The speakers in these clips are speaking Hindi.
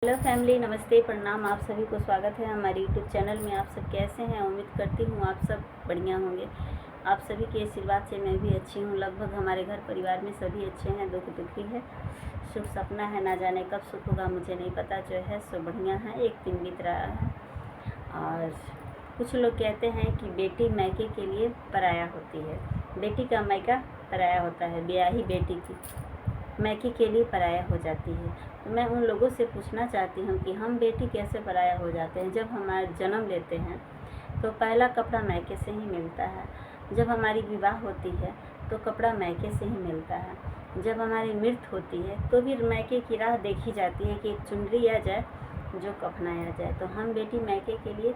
हेलो फैमिली, नमस्ते, प्रणाम। आप सभी को स्वागत है हमारे यूट्यूब चैनल में। आप सब कैसे हैं? उम्मीद करती हूँ आप सब बढ़िया होंगे। आप सभी के आशीर्वाद से मैं भी अच्छी हूँ। लगभग हमारे घर परिवार में सभी अच्छे हैं। दुख दुखी है, शुभ सपना है, ना जाने कब सुख होगा मुझे नहीं पता। जो है सो बढ़िया है। एक दिन बीत रहा है और कुछ लोग कहते हैं कि बेटी मायके के लिए पराया होती है। बेटी का मायका पराया होता है, ब्याही बेटी की मायके के लिए पराया हो जाती है। तो मैं उन लोगों से पूछना चाहती हूँ कि हम बेटी कैसे पराया हो जाते हैं। जब हमारे जन्म लेते हैं तो पहला कपड़ा मायके से ही मिलता है। जब हमारी विवाह होती है तो कपड़ा मायके से ही मिलता है। जब हमारी मृत्यु होती है तो भी मायके की राह देखी जाती है कि एक चुनरी आ जाए जो कफनाया जाए। तो हम बेटी मायके के लिए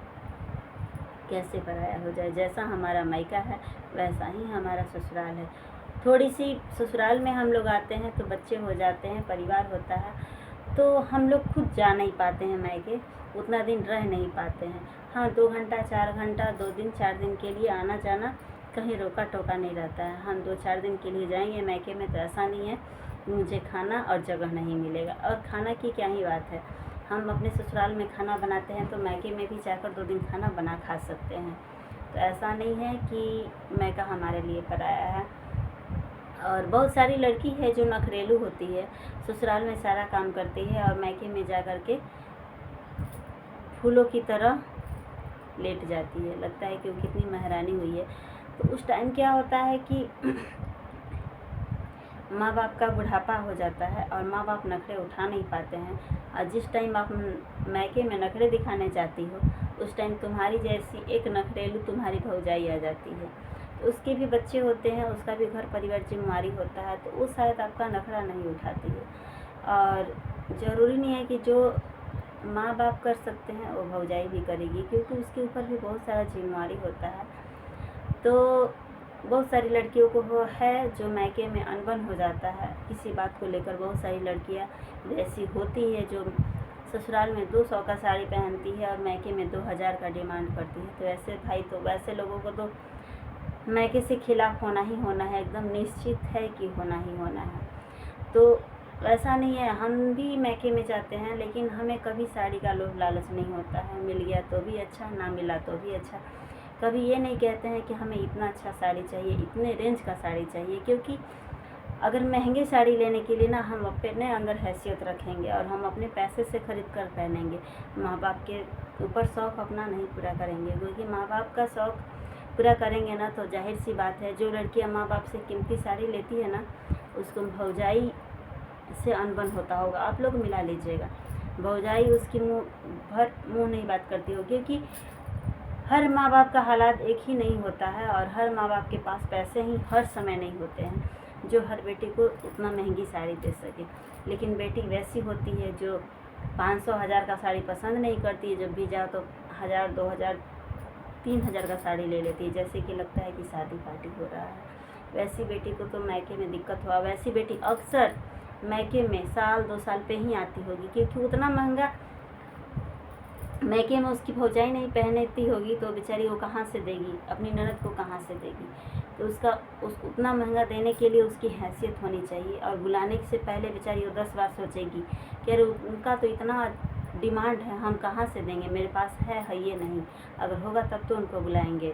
कैसे पराया हो जाए। जैसा हमारा मायका है वैसा ही हमारा ससुराल है। थोड़ी सी ससुराल में हम लोग आते हैं तो बच्चे हो जाते हैं, परिवार होता है, तो हम लोग खुद जा नहीं पाते हैं मायके, उतना दिन रह नहीं पाते हैं। हाँ, 2 घंटा 4 घंटा 2 दिन 4 दिन के लिए आना जाना, कहीं रोका टोका नहीं रहता है। हम 2-4 दिन के लिए जाएंगे मायके में तो ऐसा नहीं है मुझे खाना और जगह नहीं मिलेगा। और खाना की क्या ही बात है, हम अपने ससुराल में खाना बनाते हैं तो मायके में भी जाकर 2 दिन खाना बना खा सकते हैं। तो ऐसा नहीं है कि मायका हमारे लिए पराया है। और बहुत सारी लड़की है जो नखरेलू होती है, ससुराल में सारा काम करती है और मायके में जा कर के फूलों की तरह लेट जाती है। लगता है कि वो कितनी महारानी हुई है। तो उस टाइम क्या होता है कि माँ बाप का बुढ़ापा हो जाता है और माँ बाप नखरे उठा नहीं पाते हैं। और जिस टाइम आप मायके में नखरे दिखाने जाती हो उस टाइम तुम्हारी जैसी एक नखरेलू तुम्हारी भौजाई आ जाती है। तो उसके भी बच्चे होते हैं, उसका भी घर परिवार जिम्मेवारी होता है, तो वो शायद आपका नखरा नहीं उठाती है। और ज़रूरी नहीं है कि जो माँ बाप कर सकते हैं वो भौजाई भी करेगी, क्योंकि उसके ऊपर भी बहुत सारा जिम्मेवारी होता है। तो बहुत सारी लड़कियों को वो है जो मायके में अनबन हो जाता है किसी बात को लेकर। बहुत सारी लड़कियां ऐसी होती है जो ससुराल में 200 का साड़ी पहनती है और मायके में 2000 का डिमांड करती है। तो ऐसे भाई, तो वैसे लोगों को तो मायके से खिलाफ होना ही होना है, एकदम निश्चित है कि होना ही होना है। तो वैसा नहीं है, हम भी मायके में जाते हैं लेकिन हमें कभी साड़ी का लोभ लालच नहीं होता है। मिल गया तो भी अच्छा, ना मिला तो भी अच्छा। कभी ये नहीं कहते हैं कि हमें इतना अच्छा साड़ी चाहिए, इतने रेंज का साड़ी चाहिए, क्योंकि अगर महंगे साड़ी लेने के लिए ना हम अपने अंदर हैसियत रखेंगे और हम अपने पैसे से खरीद कर पहनेंगे, माँ बाप के ऊपर शौक़ अपना नहीं पूरा करेंगे। क्योंकि माँ बाप का शौक़ पूरा करेंगे ना तो जाहिर सी बात है जो लड़कियाँ माँ बाप से कीमती साड़ी लेती है ना उसको भौजाई से अनबन होता होगा। आप लोग मिला लीजिएगा, भौजाई उसकी मुँह नहीं बात करती होगी, क्योंकि हर माँ बाप का हालात एक ही नहीं होता है और हर माँ बाप के पास पैसे ही हर समय नहीं होते हैं जो हर बेटी को उतना महंगी साड़ी दे सके। लेकिन बेटी वैसी होती है जो 500-1000 का साड़ी पसंद नहीं करती है, जब भी जाओ तो 1000, 2000, 3000 का साड़ी ले लेती है, जैसे कि लगता है कि शादी पार्टी हो रहा है। वैसी बेटी को तो मायके में दिक्कत हुआ। वैसी बेटी अक्सर मायके में साल 2 साल पे ही आती होगी, क्योंकि उतना महंगा मायके में उसकी भौजाई नहीं पहनती होगी तो बेचारी वो कहाँ से देगी, अपनी ननद को कहाँ से देगी। तो उस उतना महंगा देने के लिए उसकी हैसियत होनी चाहिए। और बुलाने से पहले बेचारी वो 10 बार सोचेगी कि अरे उनका तो इतना डिमांड है, हम कहाँ से देंगे, मेरे पास है ये नहीं, अगर होगा तब तो उनको बुलाएंगे।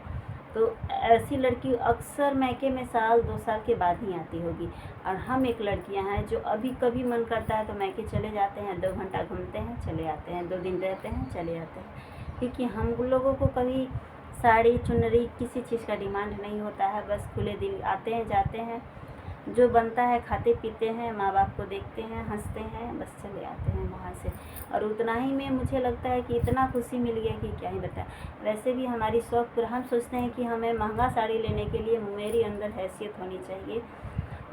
तो ऐसी लड़की अक्सर मायके में साल 2 साल के बाद ही आती होगी। और हम एक लड़कियां हैं जो अभी कभी मन करता है तो मायके चले जाते हैं, 2 घंटा घूमते हैं, चले आते हैं, 2 दिन रहते हैं, चले आते हैं। क्योंकि हम लोगों को कभी साड़ी चुनरी किसी चीज़ का डिमांड नहीं होता है। बस खुले दिल आते हैं, जाते हैं, जो बनता है खाते पीते हैं, माँ बाप को देखते हैं, हंसते हैं, बस चले आते हैं वहाँ से। और उतना ही में मुझे लगता है कि इतना खुशी मिल गया कि क्या ही बताएं। वैसे भी हमारी शौक़ पूरा, हम सोचते हैं कि हमें महंगा साड़ी लेने के लिए मेरी अंदर हैसियत होनी चाहिए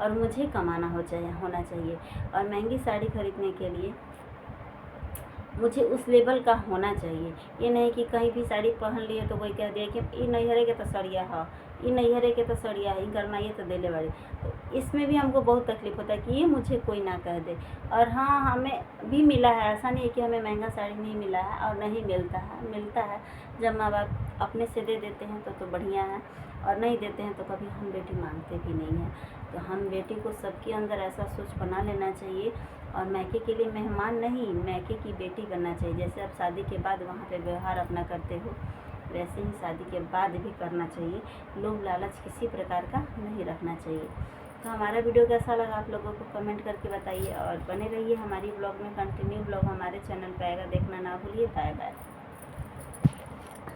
और मुझे कमाना होना चाहिए। और महंगी साड़ी खरीदने के लिए मुझे उस लेवल का होना चाहिए। ये नहीं कि कहीं भी साड़ी पहन लिए तो कोई कह दिया कि ये नैहरे के तो सड़िया है, ये नैहरे के तो सड़िया है, करना ये तो देले बड़ी। तो इसमें भी हमको बहुत तकलीफ़ होता है कि ये मुझे कोई ना कह दे। और हाँ, हमें भी मिला है, ऐसा नहीं है कि हमें महंगा साड़ी नहीं मिला है और नहीं मिलता है। जब माँ बाप अपने से दे देते हैं तो बढ़िया है, और नहीं देते हैं तो कभी हम बेटी मांगते भी नहीं हैं। तो हम बेटी को सबके अंदर ऐसा सोच बना लेना चाहिए और मैके के लिए मेहमान नहीं, मैके की बेटी बनना चाहिए। जैसे आप शादी के बाद वहाँ पे व्यवहार अपना करते हो, वैसे ही शादी के बाद भी करना चाहिए। लोभ लालच किसी प्रकार का नहीं रखना चाहिए। तो हमारा वीडियो कैसा लगा आप लोगों को कमेंट करके बताइए, और बने रहिए हमारी ब्लॉग में। कंटिन्यू ब्लॉग हमारे चैनल पर आएगा, देखना ना भूलिए। Bye bye.